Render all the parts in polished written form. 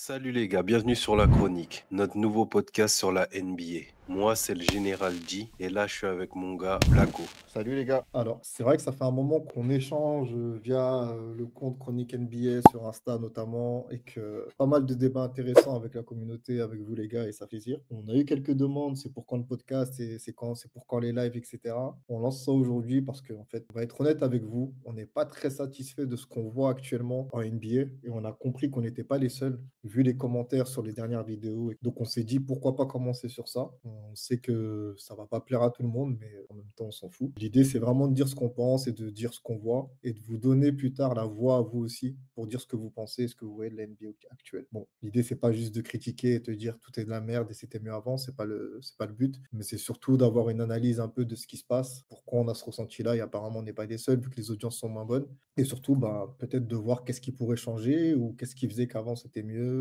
Salut les gars, bienvenue sur La Chronique, notre nouveau podcast sur la NBA. Moi, c'est le Général D et là, je suis avec mon gars Blacko. Salut les gars. Alors, c'est vrai que ça fait un moment qu'on échange via le compte Chronique NBA sur Insta notamment et que pas mal de débats intéressants avec la communauté, avec vous les gars et ça fait plaisir. On a eu quelques demandes, c'est pour quand le podcast, c'est pour quand les lives, etc. On lance ça aujourd'hui parce qu'en fait, on va être honnête avec vous, on n'est pas très satisfait de ce qu'on voit actuellement en NBA et on a compris qu'on n'était pas les seuls vu les commentaires sur les dernières vidéos. Et donc on s'est dit pourquoi pas commencer sur ça. On sait que ça va pas plaire à tout le monde, mais en même temps on s'en fout. L'idée c'est vraiment de dire ce qu'on pense et de dire ce qu'on voit et de vous donner plus tard la voix à vous aussi pour dire ce que vous pensez et ce que vous voyez de la NBA actuelle. Bon, l'idée c'est pas juste de critiquer et te dire tout est de la merde et c'était mieux avant, c'est pas le but, mais c'est surtout d'avoir une analyse un peu de ce qui se passe, pourquoi on a ce ressenti-là et apparemment on n'est pas les seuls vu que les audiences sont moins bonnes. Et surtout, bah, peut-être de voir qu'est-ce qui pourrait changer ou qu'est-ce qui faisait qu'avant c'était mieux.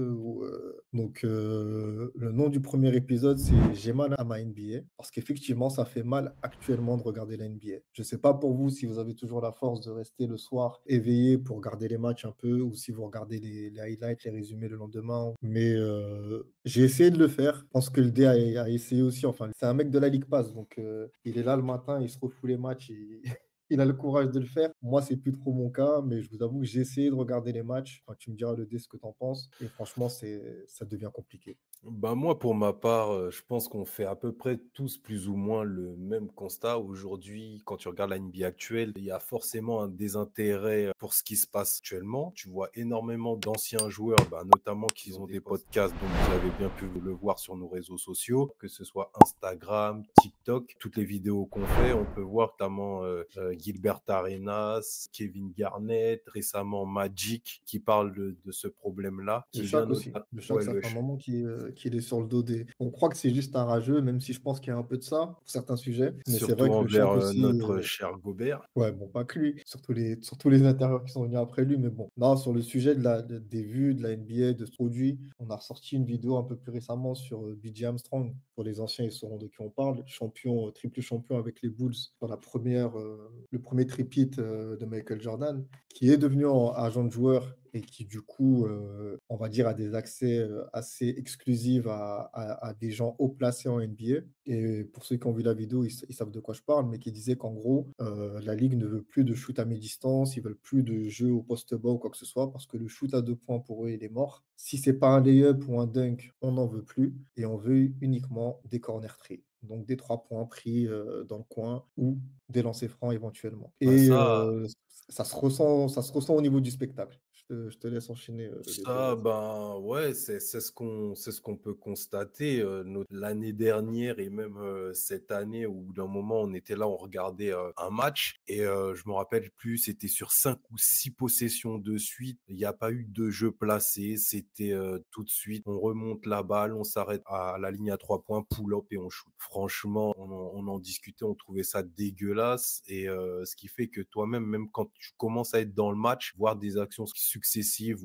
Le nom du premier épisode, c'est J'ai mal à ma NBA. Parce qu'effectivement, ça fait mal actuellement de regarder la NBA. Je ne sais pas pour vous si vous avez toujours la force de rester le soir éveillé pour regarder les matchs un peu ou si vous regardez les highlights, les résumés le lendemain. Mais j'ai essayé de le faire. Je pense que le D a essayé aussi. Enfin, c'est un mec de la Ligue Pass. Donc, il est là le matin, il se refoule les matchs. Il a le courage de le faire. Moi, c'est plus trop mon cas, mais je vous avoue que j'ai essayé de regarder les matchs. Enfin, tu me diras le dé ce que tu en penses. Et franchement, ça devient compliqué. Ben moi, pour ma part, je pense qu'on fait à peu près tous plus ou moins le même constat. Aujourd'hui, quand tu regardes la NBA actuelle, il y a forcément un désintérêt pour ce qui se passe actuellement. Tu vois énormément d'anciens joueurs, ben, notamment qui ont des podcasts dont vous avez bien pu le voir sur nos réseaux sociaux, que ce soit Instagram, TikTok, toutes les vidéos qu'on fait, on peut voir notamment Gilbert Arenas, Kevin Garnett, récemment Magic, qui parle de ce problème-là, Le qui vient Shaq aussi. notamment... Le Shaq, Ouais, ça fait un moment qu'il est sur le dos des. On croit que c'est juste un rageux, même si je pense qu'il y a un peu de ça pour certains sujets. Mais c'est surtout vrai que le envers Shaq aussi. notre cher Gobert. Ouais, bon, pas que lui, surtout les intérieurs qui sont venus après lui, mais bon. Non, sur le sujet des vues, de la NBA, de ce produit, on a ressorti une vidéo un peu plus récemment sur B.J. Armstrong. Pour les anciens, ils sauront de qui on parle. Champion, triple champion avec les Bulls dans le premier tripit de Michael Jordan, qui est devenu agent de joueur et qui, du coup, on va dire, a des accès assez exclusifs à des gens haut placés en NBA. Et pour ceux qui ont vu la vidéo, ils savent de quoi je parle, mais qui disait qu'en gros, la Ligue ne veut plus de shoot à mi-distance, ils veulent plus de jeu au poste bas ou quoi que ce soit, parce que le shoot à 2 points, pour eux, il est mort. Si c'est pas un lay-up ou un dunk, on n'en veut plus, et on veut uniquement des corner threes. Donc des 3 points pris dans le coin ou des lancers francs éventuellement. Bah Et ça, ça se ressent au niveau du spectacle. Je te laisse enchaîner le dé, Ça, vas-y. ben ouais, c'est ce qu'on peut constater l'année dernière et même cette année où d'un moment on était là, on regardait un match et je me rappelle plus, c'était sur 5 ou 6 possessions de suite, il n'y a pas eu de jeu placé, c'était tout de suite, on remonte la balle, on s'arrête à la ligne à 3 points, pull-up et on shoot. Franchement, on en discutait, on trouvait ça dégueulasse et ce qui fait que toi-même, même quand tu commences à être dans le match, voir des actions successives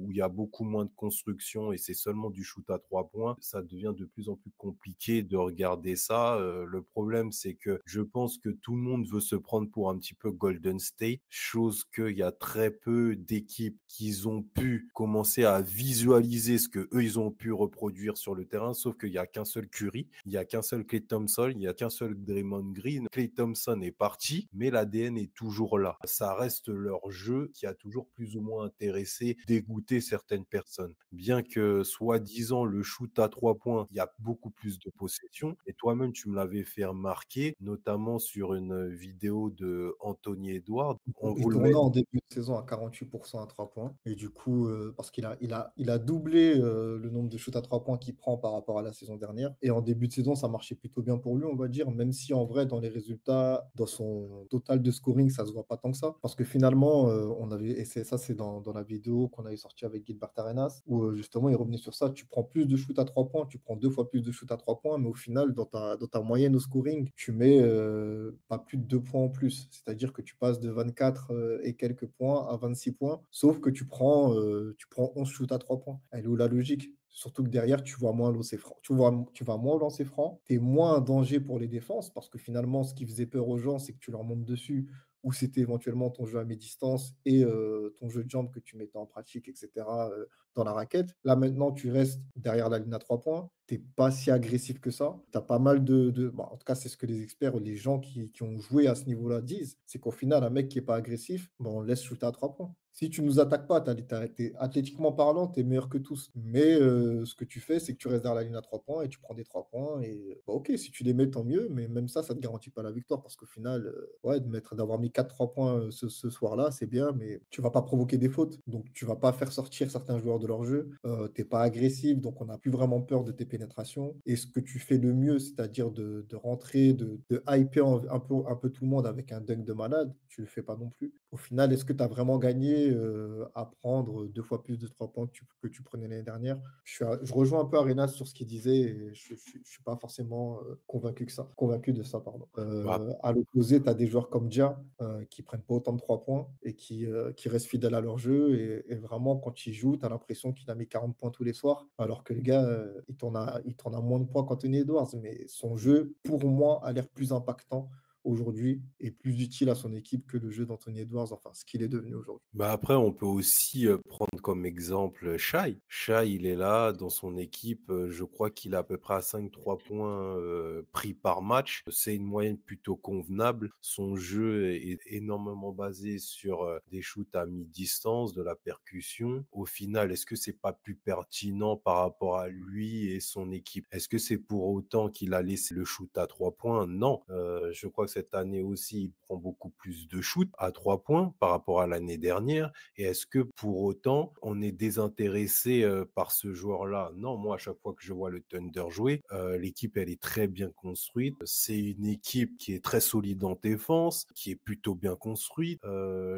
où il y a beaucoup moins de construction et c'est seulement du shoot à 3 points, ça devient de plus en plus compliqué de regarder ça. Le problème, c'est que je pense que tout le monde veut se prendre pour un petit peu Golden State, chose qu'il y a très peu d'équipes qui ont pu commencer à visualiser ce que eux ils ont pu reproduire sur le terrain, sauf qu'il y a qu'un seul Curry, il y a qu'un seul Klay Thompson, il y a qu'un seul Draymond Green. Klay Thompson est parti, mais l'ADN est toujours là. Ça reste leur jeu qui a toujours plus ou moins intéressé, dégoûté certaines personnes. Bien que, soi-disant, le shoot à 3 points, il y a beaucoup plus de possession. Et toi-même, tu me l'avais fait remarquer, notamment sur une vidéo de Anthony Edwards. On Il vous le tournait met. en début de saison à 48% à 3 points. Et du coup, parce il a doublé le nombre de shoots à 3 points qu'il prend par rapport à la saison dernière. Et en début de saison, ça marchait plutôt bien pour lui, on va dire, même si en vrai, dans les résultats, dans son total de scoring, ça se voit pas tant que ça. Parce que finalement, et c'est dans la vidéo qu'on avait sortie avec Gilbert Arenas, où justement, il revenait sur ça. Tu prends plus de shoots à 3 points, tu prends 2 fois plus de shoots à 3 points, mais au final, dans ta moyenne au scoring, tu mets pas plus de 2 points en plus. C'est-à-dire que tu passes de 24 et quelques points à 26 points, sauf que tu prends 11 shoots à 3 points. Elle est où la logique? Surtout que derrière, tu vois moins lancer franc. Tu vas moins lancer franc, tu es moins un danger pour les défenses, parce que finalement, ce qui faisait peur aux gens, c'est que tu leur montes dessus, ou c'était éventuellement ton jeu à mi-distance et ton jeu de jambes que tu mettais en pratique, etc., dans la raquette. Là, maintenant, tu restes derrière la ligne à 3 points. Tu pas si agressif que ça. Tu as pas mal bon, en tout cas, c'est ce que les experts ou les gens qui ont joué à ce niveau-là disent. C'est qu'au final, un mec qui est pas agressif, ben, on le laisse shooter à 3 points. Si tu nous attaques pas, athlétiquement parlant, tu es meilleur que tous. Mais ce que tu fais, c'est que tu restes derrière la ligne à 3 points et tu prends des 3 points. Et bah, ok, si tu les mets, tant mieux. Mais même ça ne te garantit pas la victoire parce qu'au final, ouais, d'avoir mis 4-3 points ce soir-là, c'est bien, mais tu vas pas provoquer des fautes. Donc, tu vas pas faire sortir certains joueurs de leur jeu. Tu pas agressif, donc on n'a plus vraiment peur de tes pénétrations. Et ce que tu fais le mieux, c'est-à-dire de rentrer, de hyper un peu tout le monde avec un dunk de malade, tu le fais pas non plus. Au final, est-ce que tu as vraiment gagné à prendre 2 fois plus de 3 points que tu prenais l'année dernière? Je rejoins un peu Arenas sur ce qu'il disait et je ne suis pas forcément convaincu de ça, pardon. Bah, À l'opposé, tu as des joueurs comme Dia qui prennent pas autant de 3 points et qui restent fidèles à leur jeu. Et vraiment, quand il joue, tu as l'impression qu'il a mis 40 points tous les soirs, alors que le gars, il tourne à moins de points qu'Anthony Edwards. Mais son jeu, pour moi, a l'air plus impactant aujourd'hui et plus utile à son équipe que le jeu d'Anthony Edwards, enfin ce qu'il est devenu aujourd'hui. Bah, après, on peut aussi, prendre comme exemple, Shai. Shai, il est là dans son équipe, je crois qu'il est à peu près à 5-3 points, pris par match. C'est une moyenne plutôt convenable. Son jeu est énormément basé sur, des shoots à mi-distance, de la percussion. Au final, est-ce que c'est pas plus pertinent par rapport à lui et son équipe? Est-ce que c'est pour autant qu'il a laissé le shoot à 3 points? Non, je crois que cette année aussi, il prend beaucoup plus de shoots à 3 points par rapport à l'année dernière. Et est-ce que pour autant, on est désintéressé par ce joueur-là? Non, moi, à chaque fois que je vois le Thunder jouer, l'équipe, elle est très bien construite. C'est une équipe qui est très solide en défense, qui est plutôt bien construite.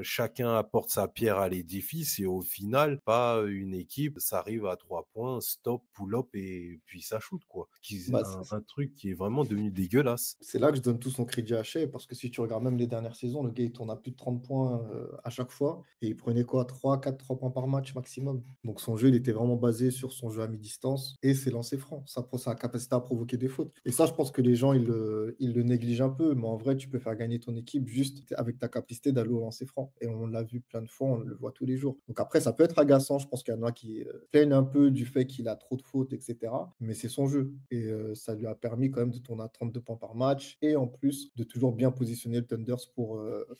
Chacun apporte sa pierre à l'édifice et au final, pas une équipe, ça arrive à 3 points, stop, pull-up et puis ça shoot, quoi. Bah, Un truc qui est vraiment devenu dégueulasse. c'est là que je donne tout son crédit à Shea, parce que si tu regardes même les dernières saisons, le gars il tourne à plus de 30 points à chaque fois, et il prenait quoi, 3 points par match maximum. Donc son jeu, il était vraiment basé sur son jeu à mi-distance et ses lancers francs, sa capacité à provoquer des fautes. Et ça, je pense que les gens, ils le négligent un peu, mais en vrai, tu peux faire gagner ton équipe juste avec ta capacité d'aller au lancer franc. Et on l'a vu plein de fois, on le voit tous les jours. Donc après, ça peut être agaçant, je pense qu'il y en a qui plaignent un peu du fait qu'il a trop de fautes, etc. Mais c'est son jeu. Et ça lui a permis quand même de tourner à 32 points par match et en plus de toujours bien positionner le Thunders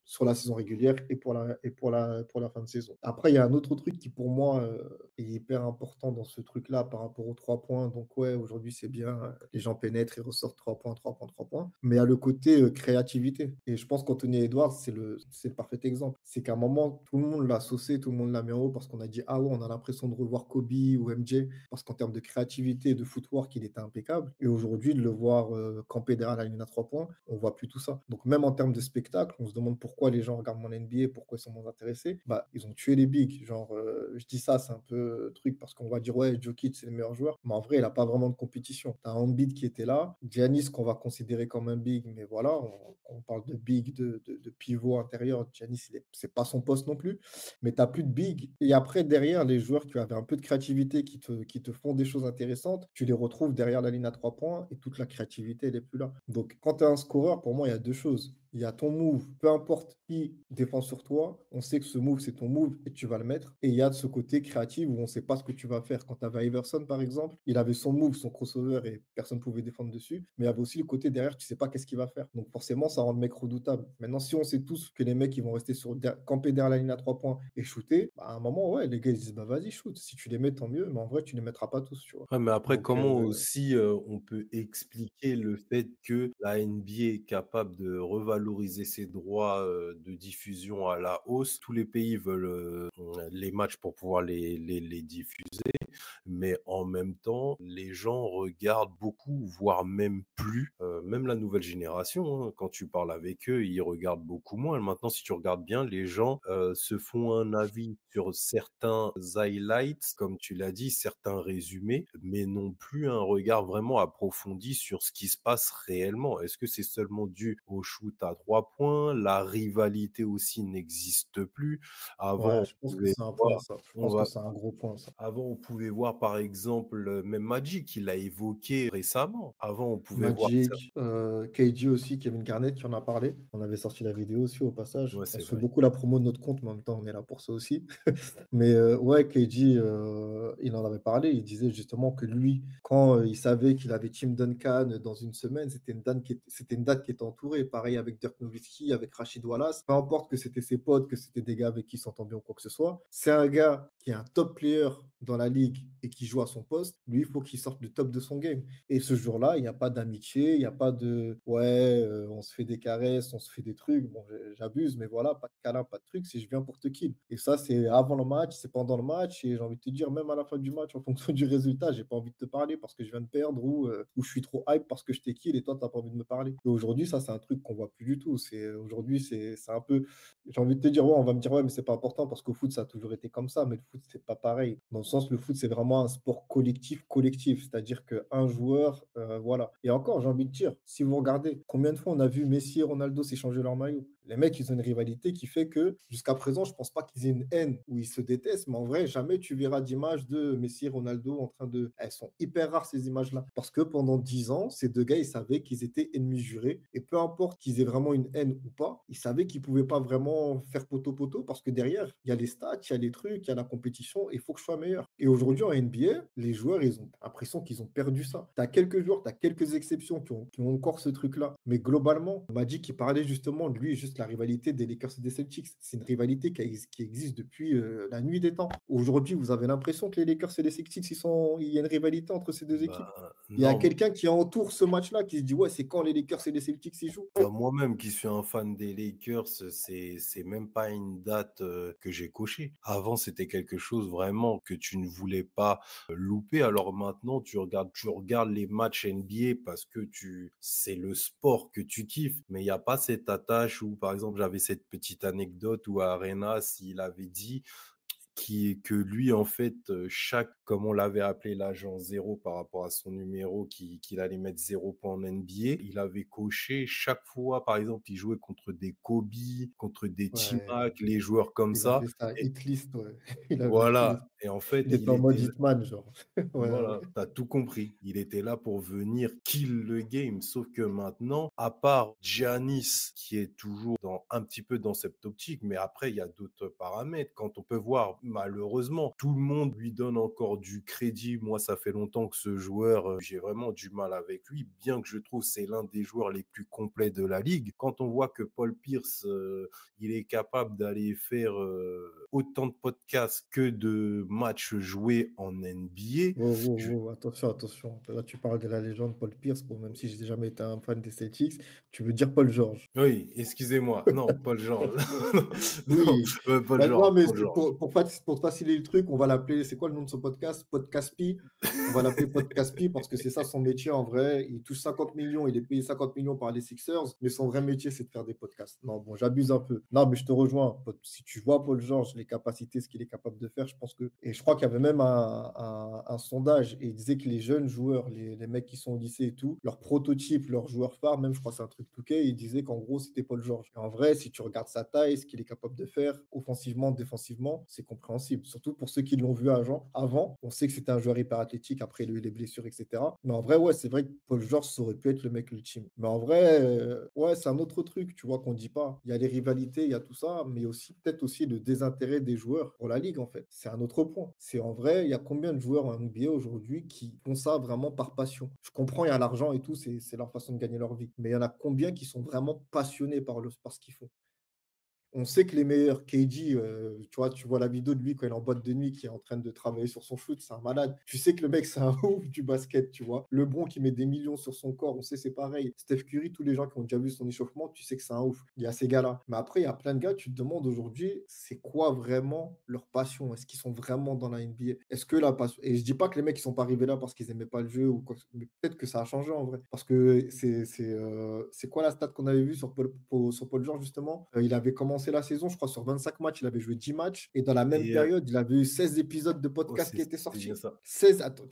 sur la saison régulière et pour la fin de saison. Après, il y a un autre truc qui pour moi est hyper important dans ce truc-là par rapport aux 3 points. Donc ouais, aujourd'hui c'est bien, les gens pénètrent et ressortent 3 points, 3 points, 3 points. Mais il y a le côté créativité. Et je pense qu'Anthony Edwards, c'est le parfait exemple. C'est qu'à un moment, tout le monde l'a saucé, tout le monde l'a mis en haut parce qu'on a dit, ah ouais, on a l'impression de revoir Kobe ou MJ, parce qu'en termes de créativité et de footwork, il était impeccable. Et aujourd'hui, de le voir camper derrière la ligne à 3 points, on voit plus tout ça. Donc même en termes de spectacle, on se demande pourquoi les gens regardent mon NBA, pourquoi ils sont moins intéressés. Bah, ils ont tué les bigs. Genre, je dis ça, c'est un peu truc parce qu'on va dire, ouais, Jokic, c'est le meilleur joueur. Mais en vrai, il n'a pas vraiment de compétition. Tu as Embiid qui était là, Giannis qu'on va considérer comme un big, mais voilà, on parle de big, de pivot intérieur. Giannis, c'est pas son poste non plus. Mais tu n'as plus de big. Et après, derrière, les joueurs qui avaient un peu de créativité, qui te font des choses intéressantes, tu les retrouves derrière la ligne à 3 points et toute la créativité, elle n'est plus là. Donc, quand tu es un scoreur, pour moi, il y a deux choses. Il y a ton move, peu importe qui défend sur toi, on sait que ce move, c'est ton move et tu vas le mettre. Et il y a de ce côté créatif où on ne sait pas ce que tu vas faire. Quand tu avais Iverson, par exemple, il avait son move, son crossover et personne ne pouvait défendre dessus. Mais il y avait aussi le côté derrière, tu ne sais pas qu'est-ce qu'il va faire. Donc forcément, ça rend le mec redoutable. Maintenant, si on sait tous que les mecs, ils vont rester camper derrière la ligne à 3 points et shooter, bah, à un moment, ouais, les gars, ils disent, bah vas-y, shoot. Si tu les mets, tant mieux. Mais en vrai, tu ne les mettras pas tous, tu vois. Ouais, mais après, Donc, comment aussi, on peut expliquer le fait que la NBA est capable de revaloriser ses droits, de diffusion à la hausse? Tous les pays veulent, les matchs pour pouvoir les diffuser, mais en même temps, les gens regardent beaucoup, voire même plus, même la nouvelle génération, hein, quand tu parles avec eux, ils regardent beaucoup moins. Maintenant, si tu regardes bien, les gens, se font un avis sur certains highlights, comme tu l'as dit, certains résumés, mais non plus un regard vraiment approfondi sur ce qui se passe réellement. Est-ce que c'est seulement dû au shoot à 3 points. La rivalité aussi n'existe plus. Ouais, Avant, je pense on que pouvait c'est un point voir ça. Je on pense que va c'est un gros point ça. avant, on pouvait voir, par exemple, même Magic, il l'a évoqué récemment. Avant, on pouvait voir ça. Magic, KG aussi, Kevin Garnett qui en a parlé. On avait sorti la vidéo aussi au passage. Ouais, On c'est se fait vrai. beaucoup la promo de notre compte, mais en même temps, on est là pour ça aussi. Mais ouais, KG, il en avait parlé. Il disait justement que lui, quand, il savait qu'il avait Tim Duncan dans une semaine, c'était une date qui était entourée. Pareil avec Dirk Nowitzki, avec Rachid Wallace. Peu importe que c'était ses potes, que c'était des gars avec qui il s'entend bien ou quoi que ce soit. C'est un gars qui est un top player dans la ligue et qui joue à son poste. Lui, il faut qu'il sorte le top de son game. Et ce jour-là, il n'y a pas d'amitié, il n'y a pas de ouais, on se fait des caresses, on se fait des trucs. Bon, j'abuse, mais voilà, pas de câlin, pas de truc, si je viens pour te kill. Et ça, c'est avant le match, c'est pendant le match. Et j'ai envie de te dire, même à la fin du match, en fonction du résultat, j'ai pas envie de te parler parce que je viens de perdre ou je suis trop hype parce que je t'ai kill et toi, t'as pas envie de me parler. Et aujourd'hui, ça, c'est un truc qu'on voit plus du tout. Aujourd'hui, c'est un peu. J'ai envie de te dire, ouais, on va me dire, ouais, mais c'est pas important parce qu'au foot, ça a toujours été comme ça. Mais le foot, c'est pas pareil. Dans le sens, le foot, c'est vraiment un sport collectif, collectif. C'est-à-dire qu'un joueur, voilà. Et encore, j'ai envie de dire, si vous regardez, combien de fois on a vu Messi et Ronaldo s'échanger leur maillot? Les mecs, ils ont une rivalité qui fait que, jusqu'à présent, je pense pas qu'ils aient une haine où ils se détestent, mais en vrai, jamais tu verras d'image de Messi et Ronaldo en train de. Elles sont hyper rares, ces images-là. Parce que pendant 10 ans, ces deux gars, ils savaient qu'ils étaient ennemis jurés. Et peu importe qu'ils aient vraiment une haine ou pas, ils savaient qu'ils pouvaient pas vraiment faire poteau-poteau parce que derrière, il y a les stats, il y a les trucs, il y a la compétition et il faut que je sois meilleur. Et aujourd'hui, en NBA, les joueurs, ils ont l'impression qu'ils ont perdu ça. Tu as quelques joueurs, tu as quelques exceptions qui ont encore ce truc-là. Mais globalement, Magic, qui parlait justement de lui, juste la rivalité des Lakers et des Celtics. C'est une rivalité qui existe depuis la nuit des temps. Aujourd'hui, vous avez l'impression que les Lakers et les Celtics, il y a une rivalité entre ces deux équipes. Bah, Il y a non. quelqu'un qui entoure ce match-là qui se dit, ouais, c'est quand les Lakers et les Celtics y jouent. Bah, moi-même qui suis un fan des Lakers, c'est même pas une date, que j'ai cochée. Avant, c'était quelque chose vraiment que tu ne voulais pas, louper. Alors maintenant, tu regardes les matchs NBA parce que c'est le sport que tu kiffes, mais il y a pas cette attache où, par exemple, j'avais cette petite anecdote où Arenas, il avait dit que lui, en fait, comme on l'avait appelé l'agent zéro par rapport à son numéro, qu'il allait mettre 0 points en NBA, il avait coché chaque fois, par exemple, il jouait contre des Kobe, contre des Ouais, T-Mac, les joueurs comme il ça. avait sa Et hit list, ouais. Il avait sa voilà. liste. Et en fait, Il était il en mode était Hitman, genre. Ouais, ouais. voilà, t'as tout compris. Il était là pour venir kill le game. Sauf que maintenant, à part Giannis, qui est toujours un petit peu dans cette optique, mais après, il y a d'autres paramètres. Quand on peut voir, malheureusement, tout le monde lui donne encore du crédit. Moi, ça fait longtemps que ce joueur, j'ai vraiment du mal avec lui, bien que je trouve c'est l'un des joueurs les plus complets de la ligue. Quand on voit que Paul Pierce, il est capable d'aller faire autant de podcasts que de matchs joués en NBA. Wow, wow, wow, attention, attention. Là, tu parles de la légende Paul Pierce. Bon, même si j'ai jamais été un fan des Celtics, tu veux dire Paul George. Oui, excusez-moi. Non, Paul George. Non, Oui. Paul Bah, non, George, mais Paul George. pour faciliter le truc, on va l'appeler. C'est quoi le nom de ce podcast? Podcast Pi. On va l'appeler Podcast Pi parce que c'est ça son métier en vrai. Il touche 50 millions, il est payé 50 millions par les Sixers, mais son vrai métier, c'est de faire des podcasts. Non, bon, j'abuse un peu. Non, mais je te rejoins. Si tu vois Paul George, les capacités, ce qu'il est capable de faire, je pense que. Et je crois qu'il y avait même un sondage et il disait que les jeunes joueurs, les mecs qui sont au lycée et tout, leur prototype, leur joueur phare, même je crois que c'est un truc touquet, il disait qu'en gros, c'était Paul George. Et en vrai, si tu regardes sa taille, ce qu'il est capable de faire, offensivement, défensivement, c'est compréhensible. Surtout pour ceux qui l'ont vu avant, on sait que c'était un joueur hyper athlétique, après il a eu les blessures, etc. Mais en vrai, ouais, c'est vrai que Paul George, ça aurait pu être le mec ultime. Mais en vrai, ouais, c'est un autre truc, tu vois, qu'on dit pas. Il y a les rivalités, il y a tout ça, mais aussi peut-être aussi le désintérêt des joueurs pour la ligue, en fait. C'est un autre point. C'est en vrai, il y a combien de joueurs en NBA aujourd'hui qui font ça vraiment par passion? Je comprends, il y a l'argent et tout, c'est leur façon de gagner leur vie. Mais il y en a combien qui sont vraiment passionnés par ce qu'ils font? On sait que les meilleurs, KD, tu vois la vidéo de lui quand il est en boîte de nuit, qui est en train de travailler sur son shoot, c'est un malade. Tu sais que le mec, c'est un ouf du basket, tu vois. LeBron qui met des millions sur son corps, on sait c'est pareil. Steph Curry, tous les gens qui ont déjà vu son échauffement, tu sais que c'est un ouf. Il y a ces gars-là. Mais après, il y a plein de gars, tu te demandes aujourd'hui, c'est quoi vraiment leur passion? Est-ce qu'ils sont vraiment dans la NBA? Est-ce que la passion. Et je dis pas que les mecs, ils sont pas arrivés là parce qu'ils aimaient pas le jeu ou quoi, mais peut-être que ça a changé en vrai. Parce que c'est quoi la stat qu'on avait vue sur Paul George, justement? Il avait commencé commencé la saison, je crois, sur 25 matchs, il avait joué 10 matchs. Et dans la même Et période, il avait eu 16 épisodes de oh, podcast qui étaient c'est bien sortis. ça. 16, attends,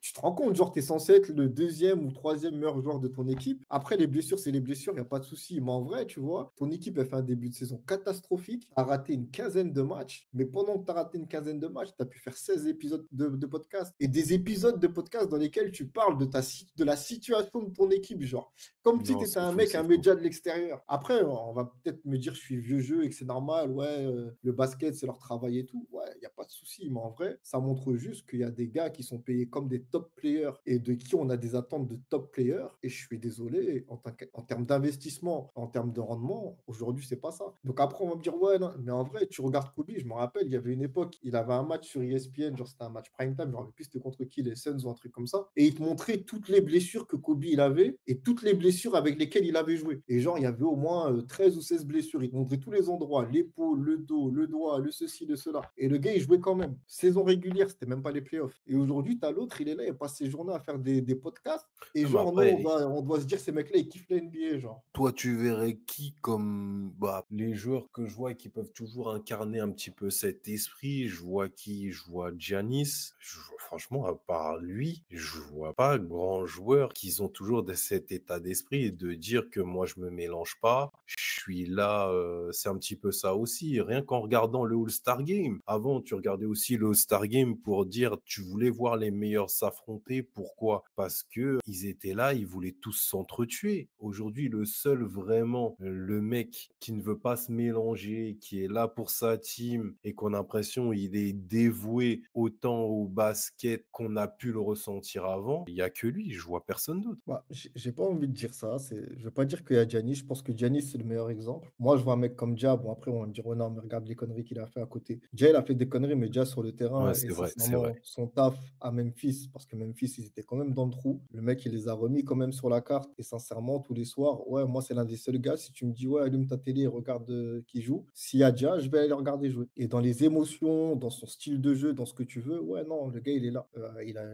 tu te rends compte, genre, tu es censé être le deuxième ou troisième meilleur joueur de ton équipe. Après, les blessures, c'est les blessures, il n'y a pas de souci. Mais en vrai, tu vois, ton équipe a fait un début de saison catastrophique, a raté une quinzaine de matchs. Mais pendant que tu as raté une quinzaine de matchs, tu as pu faire 16 épisodes de podcast. Et des épisodes de podcast dans lesquels tu parles de la situation de ton équipe, genre. Comme si tu Non, étais c'est un faux, mec, c'est un faux. média de l'extérieur. Après, on va peut-être me dire je suis vieux jeu et que c'est normal, ouais, le basket, c'est leur travail et tout. Ouais, il n'y a pas de souci. Mais en vrai, ça montre juste qu'il y a des gars qui sont payés comme des top players et de qui on a des attentes de top players. Et je suis désolé, en termes d'investissement, en termes de rendement, aujourd'hui, c'est pas ça. Donc après, on va me dire, ouais, non, mais en vrai, tu regardes Kobe, je me rappelle, il y avait une époque, il avait un match sur ESPN, genre c'était un match prime time, je me rappelle plus c'était contre qui, les Suns ou un truc comme ça. Et il te montrait toutes les blessures que Kobe il avait et toutes les blessures avec lesquelles il avait joué. Et genre, il y avait au moins 13 ou 16 blessures. Il te montrait tous les endroits, l'épaule, le dos, le doigt, le ceci, le cela. Et le gars, il jouait quand même. Saison régulière, c'était même pas les playoffs. Et aujourd'hui, tu as l'autre, il est là, il passe ses journées à faire des podcasts. Et Non, mais genre, nous, après, on doit se dire, ces mecs-là, ils kiffent la NBA, genre. toi, tu verrais qui comme bah, les joueurs que je vois et qui peuvent toujours incarner un petit peu cet esprit. Je vois qui? Je vois Giannis. Franchement, à part lui, je vois pas grand joueur qui ont toujours cet état d'esprit et de dire que moi, je me mélange pas. Je suis là, c'est un petit peu ça aussi. Rien qu'en regardant le All-Star Game. Avant, tu regardais aussi le All-Star Game pour dire tu voulais voir les meilleurs s'affronter. Pourquoi? Parce que ils étaient là, ils voulaient tous s'entretuer. Aujourd'hui, le seul vraiment, le mec qui ne veut pas se mélanger, qui est là pour sa team et qu'on a l'impression il est dévoué autant au basket qu'on a pu le ressentir avant, il y a que lui, je vois personne d'autre. Bah, j'ai pas envie de dire ça. Je veux pas dire qu'il y a Giannis. Je pense que Giannis, c'est le meilleur exemple. Moi, je vois un mec comme Dia. Bon, après, on va me dire, oh non, mais regarde les conneries qu'il a fait à côté. Dia, il a fait des conneries, mais Dia sur le Ouais, terrain, et c'est vrai, c'est vrai. sincèrement, son taf à Memphis, parce que Memphis, ils étaient quand même dans le trou. Le mec, il les a remis quand même sur la carte. Et sincèrement, tous les soirs, ouais, moi, c'est l'un des seuls gars. Si tu me dis, ouais, allume ta télé et regarde qui joue, s'il y a Dia, je vais aller le regarder jouer. Et dans les émotions, dans son style de jeu, dans ce que tu veux, ouais, non, le gars, il est là.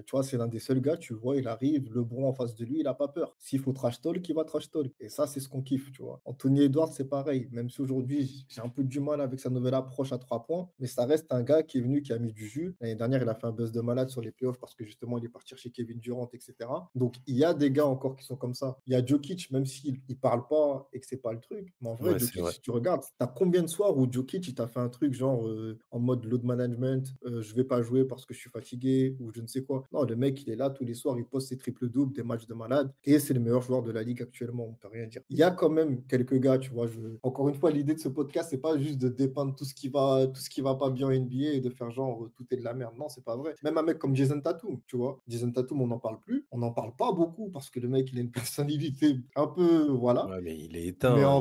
Tu vois, c'est l'un des seuls gars, tu vois, il arrive, LeBron en face de lui, il a pas peur. S'il faut trash talk, il va trash talk. Et ça, c'est ce qu'on kiffe, tu vois. Anthony Edwards, c'est pareil. Même si aujourd'hui, j'ai un peu du mal avec sa nouvelle approche à 3 points, mais ça reste un gars qui est venu, qui a mis du jus. L'année dernière, il a fait un buzz de malade sur les playoffs parce que justement, il est parti chez Kevin Durant, etc. Donc, il y a des gars encore qui sont comme ça. Il y a Jokic, même s'il ne parle pas et que c'est pas le truc. Mais en vrai, Ouais, c'est Jokic, vrai. si tu regardes, t'as combien de soirs où Jokic, il t'a fait un truc genre en mode load management, je vais pas jouer parce que je suis fatigué ou je ne sais quoi. Non, le mec, il est là tous les soirs, il poste ses triples-doubles, des matchs de malade et c'est le meilleur joueur de la ligue actuellement, on peut rien dire. Il y a quand même quelques gars, tu vois, encore une fois, l'idée de ce podcast, c'est pas juste de dépeindre tout ce qui va pas bien en NBA et de faire genre tout est de la merde. Non, c'est pas vrai. Même un mec comme Jason Tatum, tu vois. Jason Tatum, on n'en parle plus. On n'en parle pas beaucoup parce que le mec, il a une personnalité un peu, voilà. Ouais, mais Mais en il est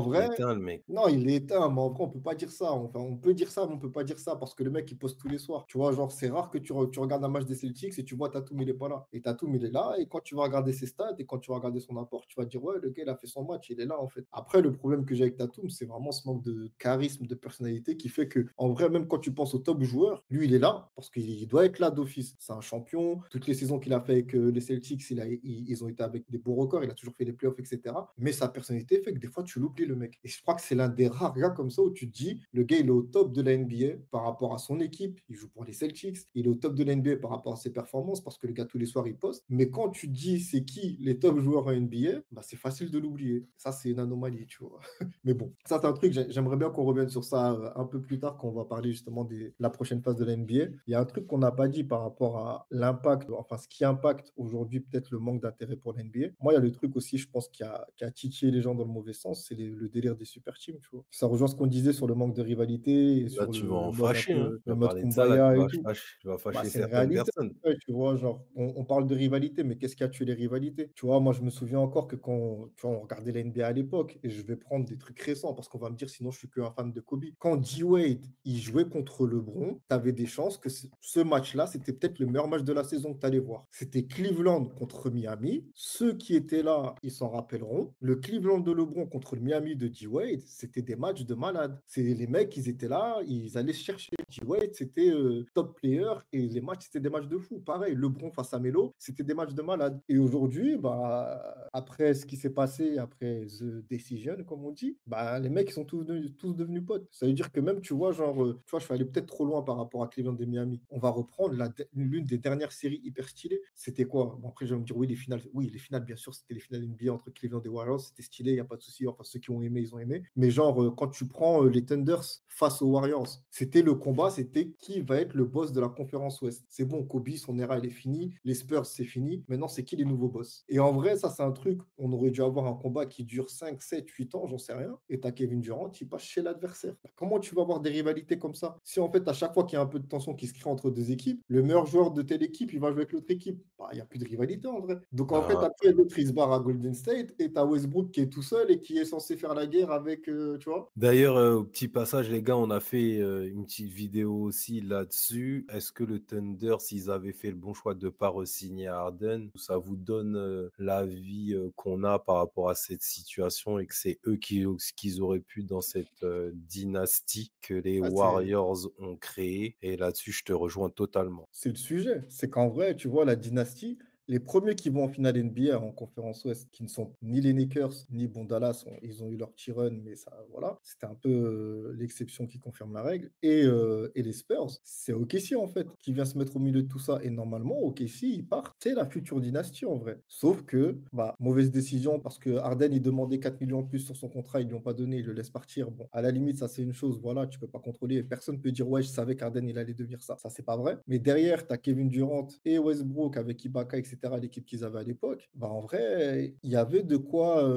vrai, éteint, le mec. non, il est éteint, mais en vrai, on peut pas dire ça. Enfin, on peut dire ça, mais on peut pas dire ça parce que le mec, il poste tous les soirs. Tu vois, genre, c'est rare que tu regardes un match des Celtics et tu vois Tatum, il est pas là. Et Tatum, il est là. Et quand tu vas regarder ses stats et quand tu vas regarder son apport, tu vas dire, ouais, le gars, il a fait son match, il est là, en fait. Après, le problème que j'ai avec Tatum, c'est vraiment ce manque de charisme, de personnalité qui fait que, en vrai, même quand tu penses au top joueur, lui, il est là parce qu'il doit être là d'office. C'est un champion. Toutes les saisons qu'il a fait avec les Celtics, ils ont été avec des beaux records. Il a toujours fait les playoffs, etc. Mais sa personnalité fait que des fois, tu l'oublies, le mec. Et je crois que c'est l'un des rares gars comme ça où tu te dis, le gars, il est au top de la NBA par rapport à son équipe. Il joue pour les Celtics. Il est au top de la NBA par rapport à ses performances parce que le gars, tous les soirs, il poste. Mais quand tu te dis, c'est qui les top joueurs en NBA, bah, c'est facile de l'oublier. Ça, c'est une anomalie, tu vois. Mais bon, ça, c'est un truc, j'aimerais bien qu'on revienne sur ça un peu plus tard quand on va parler justement de la prochaine phase de la NBA. Il y a un truc qu'on n'a pas dit par rapport à l'impact, enfin, ce qui impacte aujourd'hui peut-être le manque d'intérêt pour la NBA. Moi, il y a le truc aussi, je pense, qui a titillé les gens dans le mauvais sens, c'est le délire des super teams, tu vois. Ça rejoint ce qu'on disait sur le manque de rivalité et Là, sur tu vas le en mode un fâcher, hein. peu, Tu le vas mode parler de ça, là, tu kumbaya et vas tout. tu vas Bah, fâcher c'est une certaines réalité, personnes. ouais, tu vois, genre, on parle de rivalité, mais qu'est-ce qui a tué les rivalités? Tu vois, moi, je me souviens encore que quand, tu vois, on regardait la NBA à l'époque, et je vais prendre des trucs récents, parce qu'on va me dire, sinon, je suis qu'un fan de Kobe. Quand D-Wade, il jouait contre LeBron, tu avais des chances que ce match-là, c'était peut-être le meilleur match de la saison que tu allais voir. C'était Cleveland contre Miami. Ceux qui étaient là, ils s'en rappelleront. Le Cleveland de LeBron contre le Miami de D-Wade, c'était des matchs de malade. C'est les mecs, ils étaient là, ils allaient se chercher. D-Wade, c'était top player et les matchs, c'était des matchs de fou. Pareil, LeBron face à Melo, c'était des matchs de malade. Et aujourd'hui, bah, après ce qui s'est passé, après The Decision, comme on dit, Kobe, bah, les mecs, ils sont tous devenus potes. Ça veut dire que même, tu vois, genre, tu vois, je suis allé peut-être trop loin par rapport à Cleveland et Miami. On va reprendre l'une des dernières séries hyper stylées. C'était quoi? Bon, après, je vais me dire, oui, les finales. Oui, les finales, bien sûr, c'était les finales NBA entre Cleveland et Warriors. C'était stylé, il n'y a pas de souci. Enfin, ceux qui ont aimé, ils ont aimé. Mais genre, quand tu prends les Thunders face aux Warriors, c'était le combat, c'était qui va être le boss de la conférence Ouest. C'est bon, Kobe, son era, elle est finie. Les Spurs, c'est fini. Maintenant, c'est qui les nouveaux boss? Et en vrai, ça, c'est un truc, on aurait dû avoir un combat qui dure 5, 7, 8 ans, j'en sais rien. Et t'as Kevin Durant, il passe chez l'adversaire. Comment tu vas avoir des rivalités comme ça? Si en fait, à chaque fois qu'il y a un peu de tension qui se crée entre deux équipes, le meilleur joueur de telle équipe, il va jouer avec l'autre équipe. Bah, il n'y a plus de rivalité en vrai. Donc en fait, Ben, après, l'autre, il se barre à Golden State et t'as Westbrook qui est tout seul et qui est censé faire la guerre avec, tu vois. d'ailleurs, au petit passage, les gars, on a fait une petite vidéo aussi là-dessus. Est-ce que le Thunder, s'ils avaient fait le bon choix de ne pas re-signer Harden, ça vous donne l'avis qu'on a par rapport à cette situation et que c'est eux qu'ils auraient pu dans cette dynastie que les Ah, Warriors ont créée? Et là-dessus, je te rejoins totalement. c'est le sujet. C'est qu'en vrai, tu vois, la dynastie, les premiers qui vont en finale NBA en conférence Ouest, qui ne sont ni les Lakers, ni bon Dallas, ils ont eu leur petit run, mais ça, voilà, c'était un peu l'exception qui confirme la règle. Et les Spurs, c'est OKC en fait, qui vient se mettre au milieu de tout ça. Et normalement, OKC, ils partent, c'est la future dynastie en vrai. Sauf que, bah, mauvaise décision, parce que Harden, il demandait 4 millions en plus sur son contrat, ils lui ont pas donné, ils le laissent partir. Bon, à la limite, ça c'est une chose, voilà, tu peux pas contrôler. Personne peut dire, ouais, je savais qu'Harden, il allait devenir ça. Ça, c'est pas vrai. Mais derrière, tu as Kevin Durant et Westbrook avec Ibaka, etc., l'équipe qu'ils avaient à l'époque. Bah, en vrai, il y avait de quoi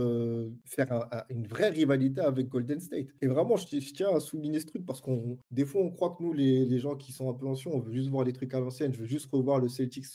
faire une vraie rivalité avec Golden State. Et vraiment, je tiens à souligner ce truc parce qu'on, des fois, on croit que nous, les gens qui sont un peu anciens, on veut juste voir les trucs à l'ancienne, je veux juste revoir le Celtics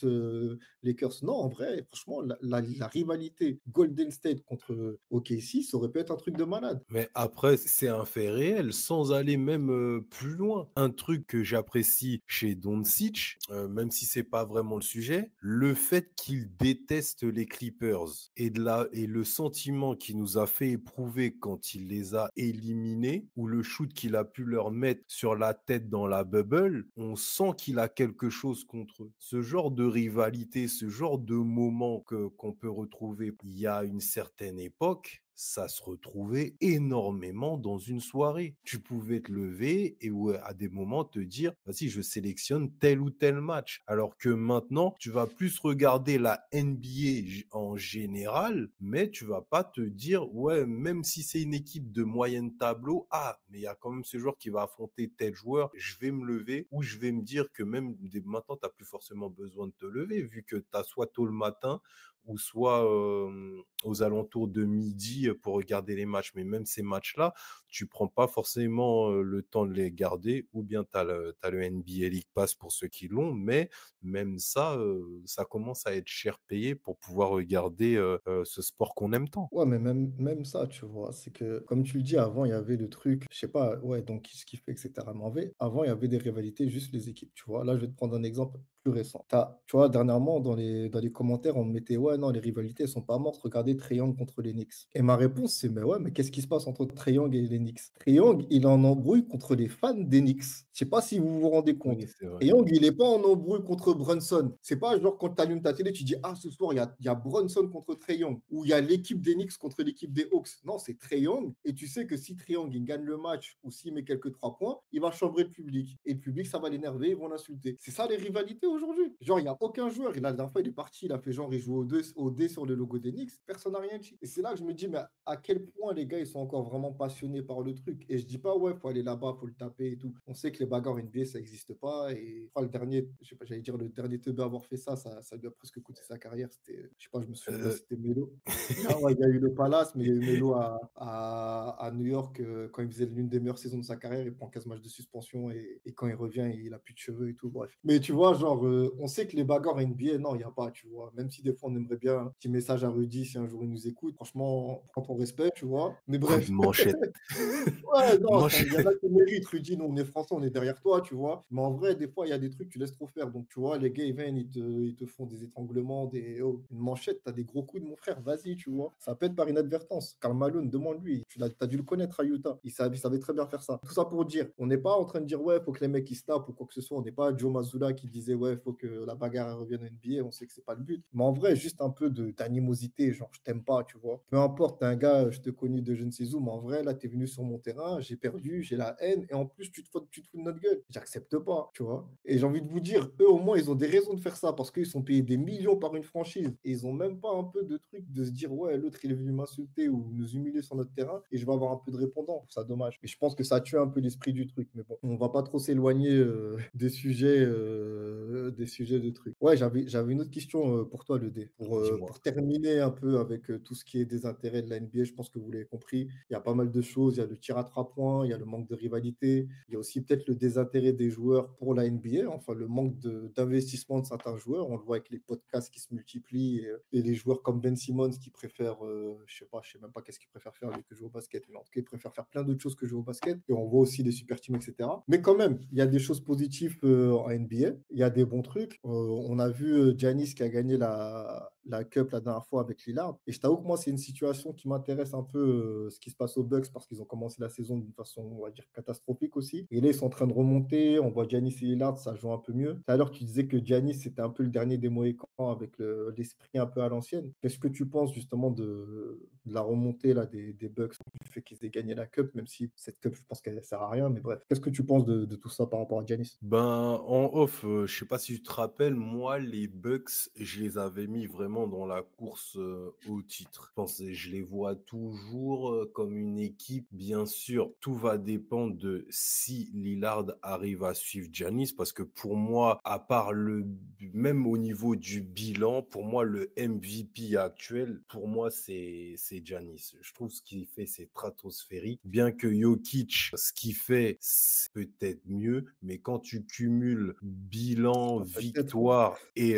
Lakers. Non, en vrai, franchement, la rivalité Golden State contre OKC, ça aurait pu être un truc de malade. Mais après, c'est un fait réel, sans aller même plus loin. Un truc que j'apprécie chez Doncic, même si c'est pas vraiment le sujet, le fait qu'il déteste les Clippers et le sentiment qu'il nous a fait éprouver quand il les a éliminés, ou le shoot qu'il a pu leur mettre sur la tête dans la bubble, on sent qu'il a quelque chose contre eux. Ce genre de rivalité, ce genre de moment qu'on peut retrouver il y a une certaine époque, ça se retrouvait énormément dans une soirée. Tu pouvais te lever et à des moments te dire, vas-y, je sélectionne tel ou tel match. Alors que maintenant, tu vas plus regarder la NBA en général, mais tu vas pas te dire, ouais, même si c'est une équipe de moyenne tableau, ah, mais il y a quand même ce joueur qui va affronter tel joueur, je vais me lever ou je vais me dire que même maintenant, tu n'as plus forcément besoin de te lever vu que tu as soit tôt le matin ou soit aux alentours de midi pour regarder les matchs. Mais même ces matchs-là, tu prends pas forcément le temps de les garder, ou bien tu as le NBA League Pass pour ceux qui l'ont, mais même ça, ça commence à être cher payé pour pouvoir regarder ce sport qu'on aime tant. Ouais, mais même ça, tu vois, c'est que, comme tu le dis, avant, il y avait le truc, je sais pas, ouais, donc qui se kiffait, etc. Mais en vrai, avant, il y avait des rivalités, juste les équipes, tu vois. Là, je vais te prendre un exemple plus récent. Tu vois, dernièrement, dans les commentaires, on me mettait, ouais, non, les rivalités, elles sont pas mortes, regardez Trae Young contre les Knicks. Et ma réponse, c'est, mais ouais, mais qu'est-ce qui se passe entre Trae Young et les Knicks? Trae Young, il est en embrouille contre les fans des Knicks. Je sais pas si vous vous rendez compte. Oui, c'est vrai. Et Young, il n'est pas en embrouille contre Brunson. C'est pas genre quand tu allumes ta télé, tu dis ah, ce soir, il y a Brunson contre Trae Young ou il y a l'équipe des Knicks contre l'équipe des Hawks. Non, c'est Trae Young. Et tu sais que si Trae Young il gagne le match ou s'il met quelques 3 points, il va chambrer le public. Et le public, ça va l'énerver, ils vont l'insulter. C'est ça les rivalités aujourd'hui. Genre, il n'y a aucun joueur. La dernière fois, il est parti, il a fait genre, il joue au dé sur le logo des Knicks. Personne n'a rien dit. Et c'est là que je me dis, mais à quel point les gars, ils sont encore vraiment passionnés par le truc. Et je dis pas, ouais, faut aller là-bas, faut le taper et tout. On sait que les bagarres NBA, ça n'existe pas. Et je crois le dernier, je sais pas, j'allais dire le dernier teubé à avoir fait ça, ça lui a presque coûté sa carrière. C'était, je sais pas, je me souviens, Euh, c'était Melo. Non, ouais, il y a eu le Palace, mais il y a eu Melo à New York quand il faisait l'une des meilleures saisons de sa carrière. Il prend 15 matchs de suspension et quand il revient, il a plus de cheveux et tout. Bref. Mais tu vois, genre, on sait que les bagarres NBA, non, il n'y a pas, tu vois. Même si des fois, on aimerait bien un petit message à Rudy si un jour il nous écoute. Franchement, prends ton respect, tu vois. Mais Coup de bref. manchette. Ouais, non, il y en Manchette. a qui méritent. Rudy, nous, on est français, on est derrière toi, tu vois. Mais en vrai, des fois, il y a des trucs, tu laisses trop faire. Donc, tu vois, les gars, ils viennent, ils te font des étranglements, une manchette, t'as des gros coups de mon frère, vas-y, tu vois. Ça peut être par inadvertance. Karl Malone, demande-lui. T'as dû le connaître à Utah. Il savait très bien faire ça. Tout ça pour dire, on n'est pas en train de dire, ouais, faut que les mecs ils se tapent ou quoi que ce soit. On n'est pas Joe Mazzulla qui disait, ouais, faut que la bagarre revienne au NBA. On sait que c'est pas le but. Mais en vrai, juste un peu d'animosité, genre je t'aime pas, tu vois. Peu importe, t'es un gars, je te connais de je ne sais où, mais en vrai, là, t'es venu sur mon terrain, j'ai perdu, j'ai la haine, et en plus, tu te fous de notre gueule. J'accepte pas, tu vois. Et j'ai envie de vous dire, eux, au moins, ils ont des raisons de faire ça, parce qu'ils sont payés des millions par une franchise, et ils ont même pas un peu de truc de se dire, ouais, l'autre, il est venu m'insulter ou nous humilier sur notre terrain, et je vais avoir un peu de répondant. Je trouve ça dommage. Et je pense que ça tue un peu l'esprit du truc, mais bon, on va pas trop s'éloigner des sujets de trucs. Ouais, j'avais une autre question pour toi, le D. Dis-moi. Pour terminer un peu avec tout ce qui est des intérêts de la NBA, je pense que vous l'avez compris. Il y a pas mal de choses. Il y a le tir à 3 points, il y a le manque de rivalité. Il y a aussi peut-être le désintérêt des joueurs pour la NBA, enfin le manque d'investissement de certains joueurs. On le voit avec les podcasts qui se multiplient et les joueurs comme Ben Simmons qui préfèrent, je sais même pas qu'est-ce qu'il préfère faire lui que jouer au basket. Mais en tout cas, il préfère faire plein d'autres choses que jouer au basket. Et on voit aussi des super teams, etc. Mais quand même, il y a des choses positives en NBA. Il y a des bons trucs. On a vu Giannis qui a gagné la Cup la dernière fois avec Lillard. Et je t'avoue que moi, c'est une situation qui m'intéresse un peu ce qui se passe aux Bucks parce qu'ils ont commencé la saison d'une façon, on va dire, catastrophique aussi. Et là, ils sont en train de remonter. On voit Giannis et Lillard, ça joue un peu mieux. Tout à l'heure, tu disais que Giannis, c'était un peu le dernier des Mohicans avec l'esprit un peu à l'ancienne. Qu'est-ce que tu penses justement de la remontée là, des Bucks, du fait qu'ils aient gagné la Cup, même si cette Cup, je pense qu'elle ne sert à rien. Mais bref, qu'est-ce que tu penses de tout ça par rapport à Giannis? Ben, en off, je sais pas si tu te rappelles, moi, les Bucks, je les avais mis vraiment dans la course au titre. Je les vois toujours comme une équipe. Bien sûr, tout va dépendre de si Lillard arrive à suivre Giannis, parce que pour moi, à part même au niveau du bilan, pour moi, le MVP actuel, pour moi, c'est Giannis. Je trouve ce qu'il fait, c'est stratosphérique. Bien que Jokic, ce qu'il fait, c'est peut-être mieux, mais quand tu cumules bilan, Peut-être. victoire et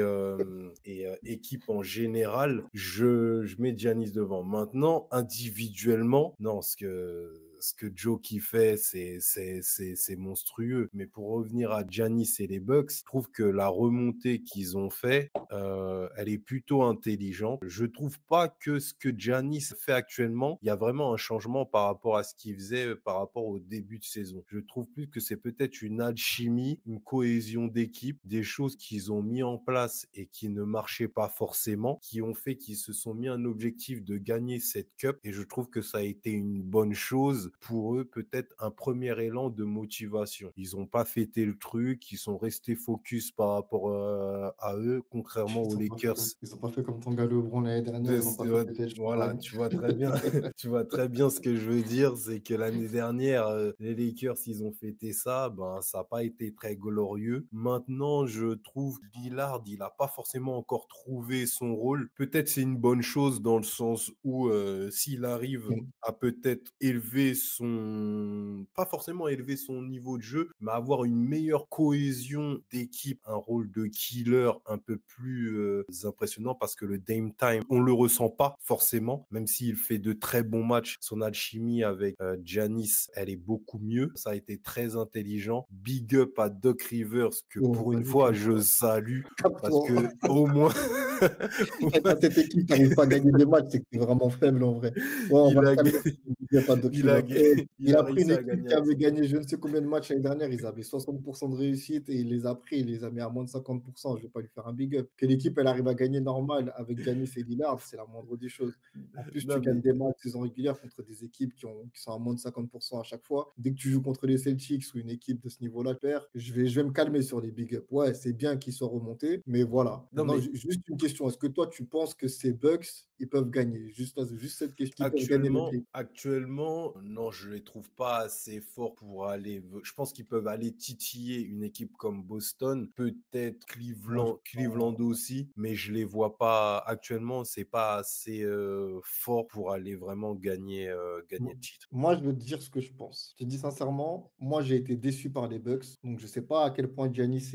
équipe en général, je mets Giannis devant. Maintenant, individuellement, non, ce que Joe qui fait, c'est monstrueux. Mais pour revenir à Giannis et les Bucks, je trouve que la remontée qu'ils ont fait, elle est plutôt intelligente. Je trouve pas que ce que Giannis fait actuellement, il y a vraiment un changement par rapport à ce qu'il faisait par rapport au début de saison. Je trouve plus que c'est peut-être une alchimie, une cohésion d'équipe, des choses qu'ils ont mis en place et qui ne marchaient pas forcément, qui ont fait qu'ils se sont mis un objectif de gagner cette cup. Et je trouve que ça a été une bonne chose pour eux, peut-être un premier élan de motivation. Ils ont pas fêté le truc, ils sont restés focus par rapport à eux, contrairement aux Lakers. Ils ont pas fait comme ton gars LeBron l'année dernière, ils ont pas fait Ouais, péter le voilà, champagne. tu vois très bien, tu vois très bien ce que je veux dire, c'est que l'année dernière, les Lakers, ils ont fêté ça, ben ça n'a pas été très glorieux. Maintenant, je trouve Lillard, il a pas forcément encore trouvé son rôle. Peut-être c'est une bonne chose dans le sens où s'il arrive à peut-être pas forcément élever son niveau de jeu, mais avoir une meilleure cohésion d'équipe, un rôle de killer un peu plus impressionnant, parce que le Dame Time, on le ressent pas forcément, même s'il fait de très bons matchs. Son alchimie avec Giannis, elle est beaucoup mieux. Ça a été très intelligent. Big up à Doc Rivers, que Oh, pour une vas-y, fois je salue, parce capte-toi. que au moins Quand cette équipe n'arrive pas à gagner des matchs, c'est que tu es vraiment faible en vrai. Ouais, on va il se a calmer. Il n'y a pas de il a il Il a a pris une réussi à équipe gagner qui avec avait ça. gagné je ne sais combien de matchs l'année dernière. Ils avaient 60% de réussite et il les a pris, il les a mis à moins de 50%. Je ne vais pas lui faire un big up. Que l'équipe, elle arrive à gagner normal avec Giannis et Lillard, c'est la moindre des choses. En plus, tu Non gagnes mais des matchs saison régulière contre des équipes qui sont à moins de 50% à chaque fois. Dès que tu joues contre les Celtics ou une équipe de ce niveau-là, père, je vais me calmer sur les big ups. Ouais, c'est bien qu'ils soient remontés, mais voilà. non Maintenant, mais juste une question. Est-ce que toi, tu penses que ces Bucks, ils peuvent gagner? Juste cette question, ils peuvent gagner le titre. Actuellement, non, je les trouve pas assez forts pour aller. Je pense qu'ils peuvent aller titiller une équipe comme Boston, peut-être Moi, je Cleveland aussi, mais je les vois pas actuellement. C'est pas assez fort pour aller vraiment gagner le titre. Moi, je veux te dire ce que je pense. Je te dis sincèrement, moi, j'ai été déçu par les Bucks. Donc, je ne sais pas à quel point Giannis,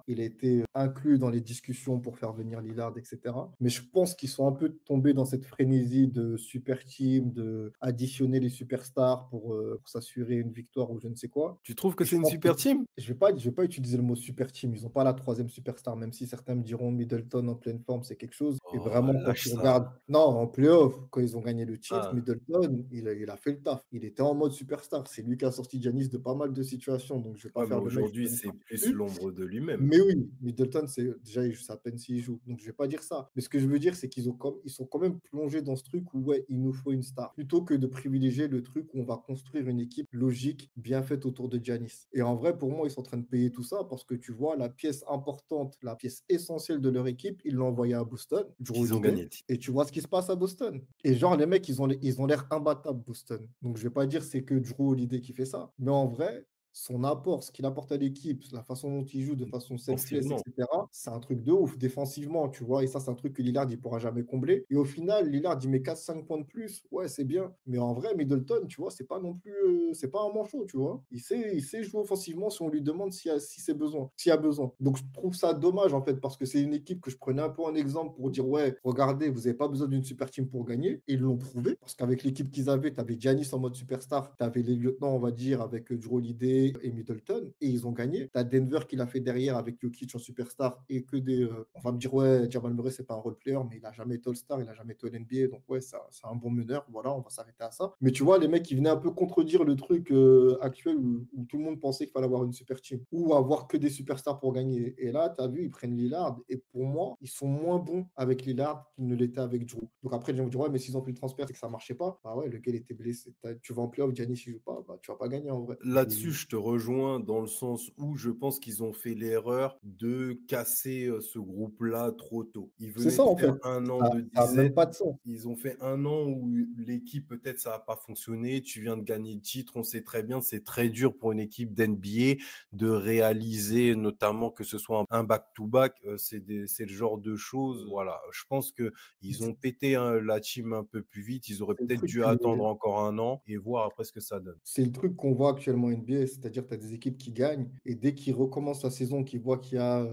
il a été inclus dans les discussions pour faire venir Lillard, etc. Mais je pense qu'ils sont un peu tombés dans cette frénésie de super team, de additionner les superstars pour s'assurer une victoire ou je ne sais quoi. Tu trouves que Et je c'est une pense que super team? je vais pas utiliser le mot super team. Ils n'ont pas la troisième superstar, même si certains me diront Middleton en pleine forme, c'est quelque chose. Et Oh, vraiment, quand lâche tu ça. regardes, non, en playoff, quand ils ont gagné le titre, Ah, Middleton, il a fait le taf. Il était en mode superstar. C'est lui qui a sorti Giannis de pas mal de situations. Donc, je vais pas ouais, mais faire le mec. aujourd'hui, c'est plus l'ombre de lui-même. Mais oui, Middleton, c'est déjà, il joue à peine s'il joue. Donc, vais pas dire ça. Mais ce que je veux dire, c'est ils sont quand même plongés dans ce truc où, ouais, il nous faut une star. Plutôt que de privilégier le truc où on va construire une équipe logique, bien faite autour de Giannis. Et en vrai, pour moi, ils sont en train de payer tout ça parce que tu vois, la pièce importante, la pièce essentielle de leur équipe, ils l'ont envoyé à Boston, Drew Qu'ils ont Holiday. gagné le titre. Et tu vois ce qui se passe à Boston. Et genre, les mecs, ils ont l'air imbattables, Boston. Donc, je vais pas dire c'est que Drew Holiday qui fait ça. Mais en vrai, son apport, ce qu'il apporte à l'équipe, la façon dont il joue de façon selfless, Offensivement. etc., c'est un truc de ouf défensivement, tu vois. Et ça, c'est un truc que Lillard, il pourra jamais combler. Et au final, Lillard, il met 4-5 points de plus. Ouais, c'est bien. Mais en vrai, Middleton, tu vois, c'est pas non plus, c'est pas un manchot, tu vois. Il sait jouer offensivement si on lui demande si c'est besoin, s'il y a besoin. Donc, je trouve ça dommage, en fait, parce que c'est une équipe que je prenais un peu en exemple pour dire, ouais, regardez, vous n'avez pas besoin d'une super team pour gagner. Et ils l'ont prouvé, parce qu'avec l'équipe qu'ils avaient, tu avais Giannis en mode superstar, tu avais les lieutenants, on va dire, avec Drew Holiday et Middleton, et ils ont gagné. Tu as Denver qui l'a fait derrière avec Jokic en superstar, et que on va me dire, ouais, Jamal Murray, c'est pas un role player, mais il a jamais été All-Star, il a jamais été All-NBA, donc ouais, c'est un bon meneur, voilà, on va s'arrêter à ça. Mais tu vois, les mecs, qui venaient un peu contredire le truc actuel où tout le monde pensait qu'il fallait avoir une super team, ou avoir que des superstars pour gagner. Et là, tu as vu, ils prennent Lillard, et pour moi, ils sont moins bons avec Lillard qu'ils ne l'étaient avec Drew. Donc après, les gens vont dire, ouais, mais s'ils ont fait le transfert, c'est que ça marchait pas. Bah ouais, le gars, il était blessé. Tu vas en playoff, Giannis, il joue pas, bah tu vas pas gagner en vrai. Là-dessus, je te rejoins dans le sens où je pense qu'ils ont fait l'erreur de casser ce groupe-là trop tôt. Ils C'est venaient ça, de en faire fait. un an Ça de n'a même disette. pas de sens. Ils ont fait un an où l'équipe, peut-être, ça n'a pas fonctionné. Tu viens de gagner le titre. On sait très bien, c'est très dur pour une équipe d'NBA de réaliser, notamment que ce soit un back-to-back. C'est le genre de choses. Voilà. Je pense que ils ont pété la team un peu plus vite. Ils auraient C'est le peut-être truc dû attendre encore un an et voir après ce que ça donne. C'est le truc qu'on voit actuellement en NBA, c'est-à-dire que tu as des équipes qui gagnent et dès qu'ils recommencent la saison, qu'ils voient il y a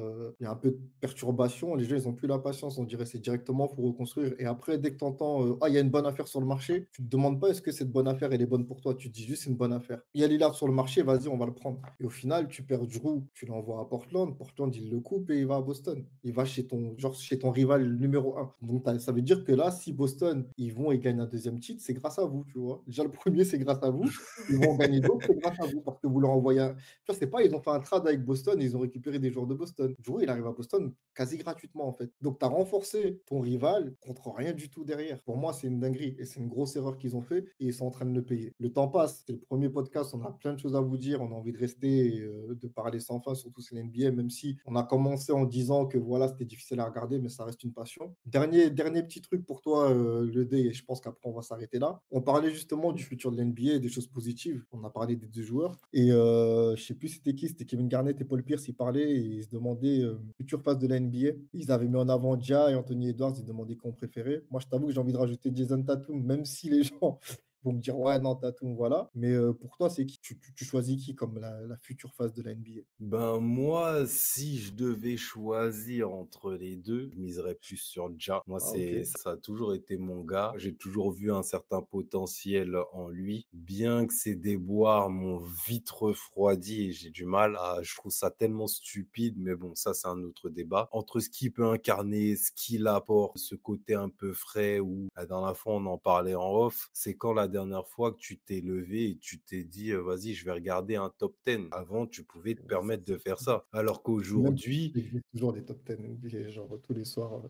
un peu de perturbation, les gens, ils n'ont plus la patience. On dirait c'est directement pour reconstruire. Et après, dès que tu entends ah, il y a une bonne affaire sur le marché, tu ne te demandes pas est-ce que cette bonne affaire, elle est bonne pour toi. Tu te dis juste c'est une bonne affaire. Il y a Lillard sur le marché, vas-y, on va le prendre. Et au final, tu perds Drew, tu l'envoies à Portland. Portland, il le coupe et il va à Boston. Il va chez ton rival numéro un. Donc, ça veut dire que là, si Boston, ils vont et gagnent un deuxième titre, c'est grâce à vous, tu vois. Déjà, le premier, c'est grâce à vous. Ils vont gagner d'autres, c'est grâce à vous, parce que vous leur envoyez un. Tu vois, c'est pas, ils ont fait un trade avec Boston et ils ont récupéré des joueurs de Boston. Joe, il arrive à Boston quasi gratuitement, en fait. Donc, tu as renforcé ton rival contre rien du tout derrière. Pour moi, c'est une dinguerie et c'est une grosse erreur qu'ils ont fait et ils sont en train de le payer. Le temps passe, c'est le premier podcast, on a plein de choses à vous dire, on a envie de rester et de parler sans fin, surtout c'est l'NBA, même si on a commencé en disant que voilà, c'était difficile à regarder, mais ça reste une passion. Dernier petit truc pour toi, le D, et je pense qu'après, on va s'arrêter là. On parlait justement du futur de l'NBA et des choses positives. On a parlé des deux joueurs. Et je sais plus c'était qui, c'était Kevin Garnett et Paul Pierce, ils parlaient et ils se demandaient future phase de la NBA. Ils avaient mis en avant Ja et Anthony Edwards, ils demandaient qu'on préférait. Moi, je t'avoue que j'ai envie de rajouter Jason Tatum, même si les gens vont me dire ouais, non, Tatum, voilà. Mais pour toi, c'est qui tu choisis qui comme la future phase de la NBA? Ben moi, si je devais choisir entre les deux, je miserais plus sur Ja. Moi, Ah, ok. ça a toujours été mon gars. J'ai toujours vu un certain potentiel en lui, bien que ses déboires m'ont vite refroidi et j'ai du mal à, je trouve ça tellement stupide, mais bon, ça c'est un autre débat. Entre ce qu'il peut incarner, ce qu'il apporte, ce côté un peu frais où la dernière fois on en parlait en off, c'est quand la dernière fois que tu t'es levé et tu t'es dit vas-y, je vais regarder un top 10. Avant, tu pouvais te Ça, permettre de faire ça. Alors même qu'aujourd'hui, il existe toujours des top 10 NBA, genre tous les soirs.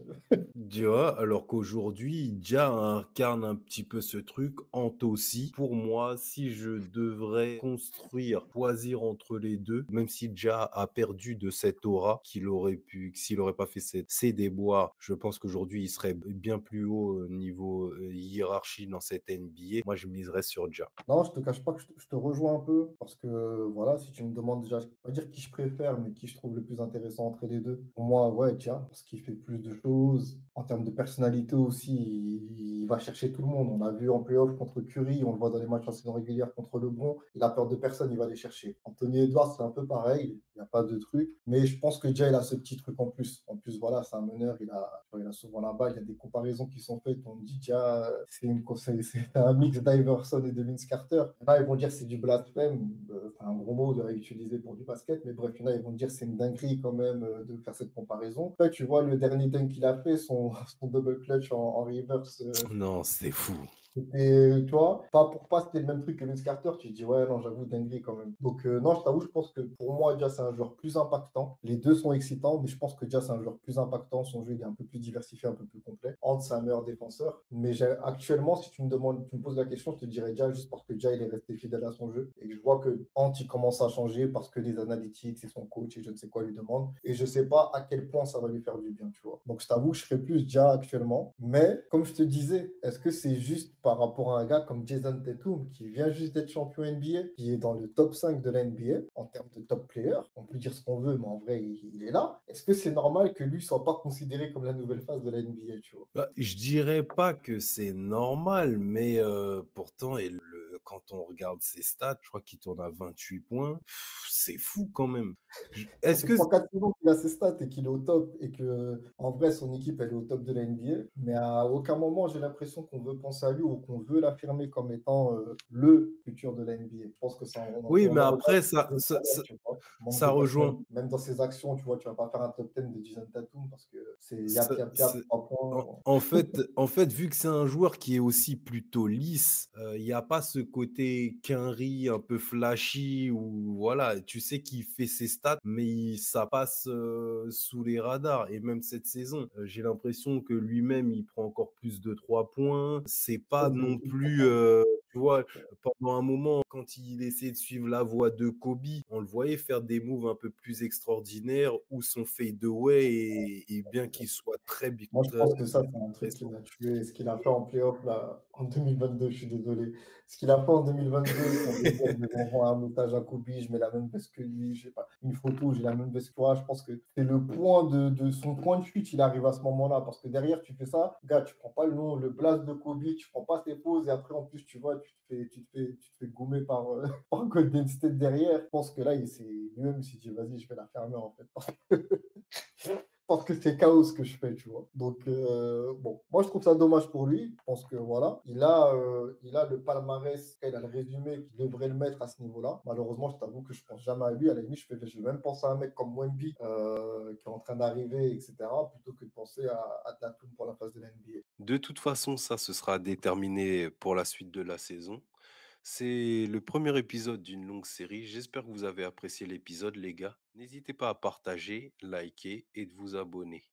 tu vois, alors qu'aujourd'hui, Ja incarne un petit peu ce truc, Ant aussi. Pour moi, si je devrais construire, choisir entre les deux, même si Ja a perdu de cette aura qu'il aurait pu, s'il aurait pas fait ses déboires, je pense qu'aujourd'hui, il serait bien plus haut niveau hiérarchie dans cette NBA. Moi, je miserais sur Ja. Non, je te cache pas que je te rejoins un peu parce que voilà, si tu me demandes déjà, je vais pas dire qui je préfère, mais qui je trouve le plus intéressant entre les deux. Pour moi, ouais, tiens, parce qu'il fait plus de choses. En termes de personnalité aussi, il va chercher tout le monde. On a vu en playoff contre Curry, on le voit dans les matchs en saison régulière contre LeBron. Il a peur de personne, il va les chercher. Anthony Edwards, c'est un peu pareil, il n'y a pas de truc. Mais je pense que déjà, il a ce petit truc en plus. En plus, voilà, c'est un meneur, il a souvent la balle. Il y a des comparaisons qui sont faites. On dit déjà, c'est un mix d'Iverson et de Vince Carter. Il y en a, ils vont dire que c'est du blasphème. C'est un gros mot à utiliser pour du basket. Mais bref, il y en a, ils vont dire que c'est une dinguerie quand même de faire cette comparaison. Après, tu vois, le dernier dunk qu'il a fait, son double clutch en reverse. Non, c'est fou. C'était, tu vois, pas pour pas, c'était le même truc que Vince Carter, tu te dis, ouais, non, j'avoue, dinguerie quand même. Donc, non, je t'avoue, je pense que pour moi, déjà, c'est un joueur plus impactant. Les deux sont excitants, mais je pense que déjà, c'est un joueur plus impactant. Son jeu, il est un peu plus diversifié, un peu plus complet. Ant, c'est un meilleur défenseur. Mais actuellement, si tu me demandes, tu me poses la question, je te dirais déjà, juste parce que déjà, il est resté fidèle à son jeu. Et que je vois que Ant, il commence à changer parce que les analytics et son coach et je ne sais quoi lui demandent. Et je sais pas à quel point ça va lui faire du bien, tu vois. Donc, je t'avoue, je serais plus déjà actuellement. Mais, comme je te disais, est-ce que c'est juste par rapport à un gars comme Jason Tatum qui vient juste d'être champion NBA, qui est dans le top 5 de la NBA en termes de top player? On peut dire ce qu'on veut, mais en vrai, il est là. Est-ce que c'est normal que lui soit pas considéré comme la nouvelle phase de la NBA, tu vois? Bah, je dirais pas que c'est normal, mais pourtant, quand on regarde ses stats, je crois qu'il tourne à 28 points. C'est fou quand même. Ça Est-ce fait que 3-4 saisons qu'il a ses stats et qu'il est au top et que, en vrai, son équipe, elle est au top de la NBA. Mais à aucun moment, j'ai l'impression qu'on veut penser à lui ou qu'on veut l'affirmer comme étant le futur de la NBA. Je pense que ça, oui, on mais en revient après, au personnel, tu vois. Manque ça de rejoint. personnel. Même dans ses actions, tu vois, tu vas pas faire un top 10 de Jason Tatum parce que c'est Ça- ça- 3 points. en fait, vu que c'est un joueur qui est aussi plutôt lisse, il n'y a pas ce côté quinri un peu flashy ou voilà, tu sais qu'il fait ses stats, mais ça passe sous les radars. Et même cette saison, j'ai l'impression que lui-même, il prend encore plus de 3 points. C'est pas Sauf non depuis. plus, tu vois, pendant un moment, quand il essayait de suivre la voie de Kobe, on le voyait faire des moves un peu plus extraordinaires ou son fadeaway et bien qu'il soit Moi, je très pense que ça, c'est un truc qui intéressant. l'a tué. Ce qu'il a fait en playoff, là, en 2022, je suis désolé. Ce qu'il a fait en 2022, son deuxième, je m'envoie un message à Kobe, je mets la même veste que lui, je sais pas, une photo, j'ai la même veste que toi. Je pense que c'est le point de son point de chute, il arrive à ce moment-là. Parce que derrière, tu fais ça, gars, tu prends pas le nom, le blast de Kobe, tu prends pas ses poses, et après, en plus, tu vois, tu te fais gommer par, par Golden State derrière. Je pense que là, lui-même, il s'est dit, vas-y, je vais la fermer, en fait. Parce que c'est chaos ce que je fais, tu vois. Donc, bon, moi, je trouve ça dommage pour lui. Je pense que, voilà, il a le palmarès, il a le résumé qui devrait le mettre à ce niveau-là. Malheureusement, je t'avoue que je pense jamais à lui. À la limite, je vais même penser à un mec comme Wemby qui est en train d'arriver, etc., plutôt que de penser à Tatum pour la phase de la NBA. De toute façon, ça, ce sera déterminé pour la suite de la saison. C'est le premier épisode d'une longue série. J'espère que vous avez apprécié l'épisode, les gars. N'hésitez pas à partager, liker et de vous abonner.